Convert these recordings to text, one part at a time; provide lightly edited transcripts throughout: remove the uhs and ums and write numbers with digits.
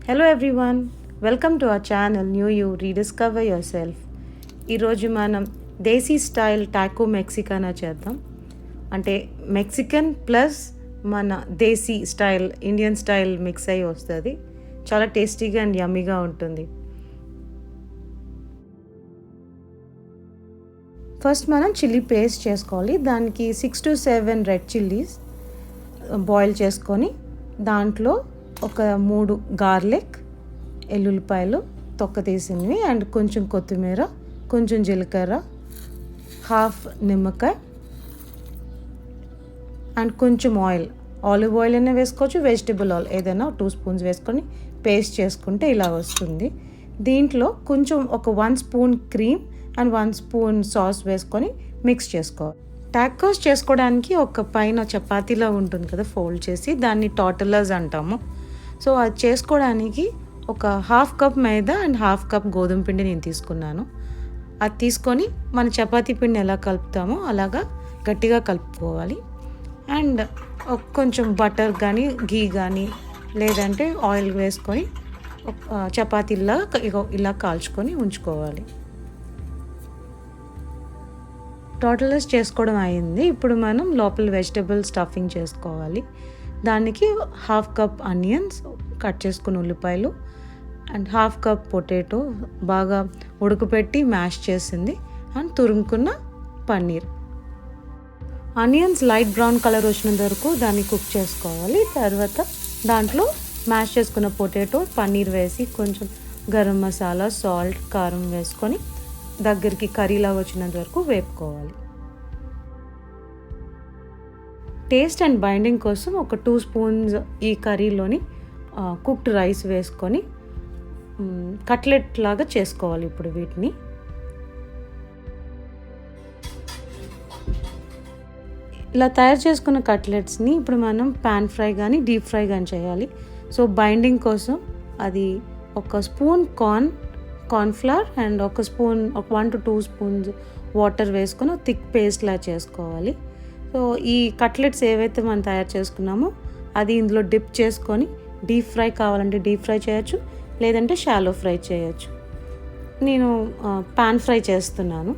Hello everyone, welcome to our channel NewYou Rediscover Yourself. ఈరోజు మనం దేశీ style Taco మెక్సికానా చేద్దాం. అంటే మెక్సికన్ ప్లస్ మన దేశీ స్టైల్ ఇండియన్ స్టైల్ మిక్స్ అయ్యి వస్తుంది. చాలా టేస్టీగా అండ్ యమ్మీగా ఉంటుంది. ఫస్ట్ మనం చిల్లీ పేస్ట్ చేసుకోవాలి. దానికి 6 to 7 రెడ్ చిల్లీస్ బాయిల్ చేసుకొని దాంట్లో ఒక 3 గార్లిక్, ఎల్లుల్లిపాయలు తొక్క తీసినవి అండ్ కొంచెం కొత్తిమీర, కొంచెం జీలకర్ర, హాఫ్ నిమ్మకాయ అండ్ కొంచెం ఆలివ్ ఆయిల్ అయినా వేసుకోవచ్చు, వెజిటబుల్ ఆయిల్ ఏదైనా 2 స్పూన్స్ వేసుకొని పేస్ట్ చేసుకుంటే ఇలా వస్తుంది. దీంట్లో కొంచెం ఒక 1 spoon cream and 1 spoon sauce వేసుకొని మిక్స్ చేసుకోవాలి. టాకోస్ చేసుకోవడానికి ఒక పైన చపాతీలా ఉంటుంది కదా ఫోల్డ్ చేసి, దాన్ని టార్టిలాస్ అంటాము. సో అది చేసుకోవడానికి ఒక half cup maida and half cup గోధుమ పిండి నేను తీసుకున్నాను. అది తీసుకొని మన చపాతీ పిండిని ఎలా కలుపుతామో అలాగా గట్టిగా కలుపుకోవాలి. అండ్ కొంచెం బటర్ కానీ గీ కానీ లేదంటే ఆయిల్ వేసుకొని చపాతీలా ఇలా కాల్చుకొని ఉంచుకోవాలి. టార్టిలాస్ చేసుకోవడం అయింది. ఇప్పుడు మనం లోపల వెజిటబుల్ స్టఫింగ్ చేసుకోవాలి. దానికి హాఫ్ కప్ ఆనియన్స్, కట్ చేసుకున్న ఉల్లిపాయలు అండ్ హాఫ్ కప్ పొటాటో బాగా ఉడకపెట్టి మ్యాష్ చేసింది అండ్ తురుముకున్న paneer. Onions light brown colour వచ్చినంత వరకు దాన్ని కుక్ చేసుకోవాలి. తర్వాత దాంట్లో మ్యాష్ చేసుకున్న పొటాటో, పన్నీర్ వేసి కొంచెం గరం మసాలా, సాల్ట్, కారం వేసుకొని దగ్గరికి కర్రీలా వచ్చినంత వరకు వేపుకోవాలి. టేస్ట్ అండ్ బైండింగ్ కోసం ఒక 2 స్పూన్స్ ఈ కర్రీలోని కుక్డ్ రైస్ వేసుకొని కట్లెట్ లాగా చేసుకోవాలి. ఇప్పుడు వీటిని ఇలా తయారు చేసుకున్న కట్లెట్స్ని ఇప్పుడు మనం పాన్ ఫ్రై కానీ డీప్ ఫ్రై కానీ చేయాలి. సో బైండింగ్ కోసం అది ఒక స్పూన్ కార్న్ఫ్లవర్ అండ్ ఒక 1 to 2 స్పూన్స్ వాటర్ వేసుకొని థిక్ పేస్ట్లా చేసుకోవాలి. సో ఈ కట్లెట్స్ ఏవైతే మనం తయారు చేసుకున్నామో అది ఇందులో డిప్ చేసుకొని డీప్ ఫ్రై కావాలంటే డీప్ ఫ్రై చేయొచ్చు, లేదంటే షాలో ఫ్రై చేయొచ్చు. నేను పాన్ ఫ్రై చేస్తున్నాను.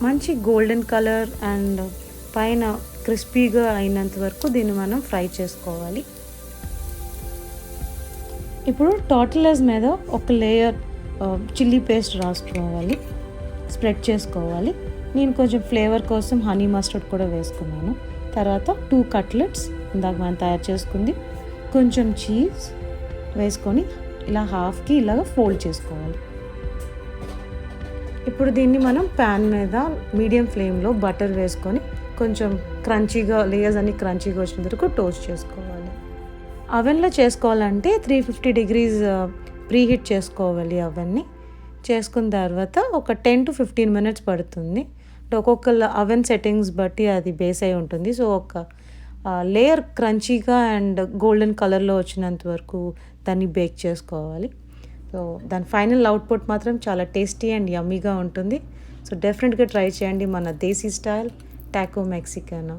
మంచి గోల్డెన్ కలర్ అండ్ పైన క్రిస్పీగా అయినంత వరకు దీన్ని మనం ఫ్రై చేసుకోవాలి. ఇప్పుడు టార్టిలాస్ మీద ఒక లేయర్ చిల్లీ పేస్ట్ రాసుకోవాలి, స్ప్రెడ్ చేసుకోవాలి. నేను కొంచెం ఫ్లేవర్ కోసం హనీ మస్టర్డ్ కూడా వేసుకున్నాను. తర్వాత 2 కట్లెట్స్ ఇందాక మనం తయారు చేసుకుంది, కొంచెం చీజ్ వేసుకొని ఇలా హాఫ్కి ఇలాగ ఫోల్డ్ చేసుకోవాలి. ఇప్పుడు దీన్ని మనం ప్యాన్ మీద మీడియం ఫ్లేమ్లో బటర్ వేసుకొని కొంచెం క్రంచీగా లేయర్స్ అన్ని క్రంచీగా వచ్చిన వరకు టోస్ట్ చేసుకోవాలి. అవెన్లో చేసుకోవాలంటే 350 degrees ప్రీహీట్ చేసుకోవాలి. అవన్నీ చేసుకున్న తర్వాత ఒక 10 to 15 minutes పడుతుంది. ఒక్కొక్క అవెన్ సెట్టింగ్స్ బట్టి అది బేస్ అయి ఉంటుంది. సో ఒక లేయర్ క్రంచీగా అండ్ గోల్డెన్ కలర్లో వచ్చినంత వరకు దాన్ని బేక్ చేసుకోవాలి. సో దాని ఫైనల్ అవుట్పుట్ మాత్రం చాలా టేస్టీ అండ్ యమ్మీగా ఉంటుంది. సో డెఫినెట్గా ట్రై చేయండి మన దేశీ స్టైల్ టాకో మెక్సికానా.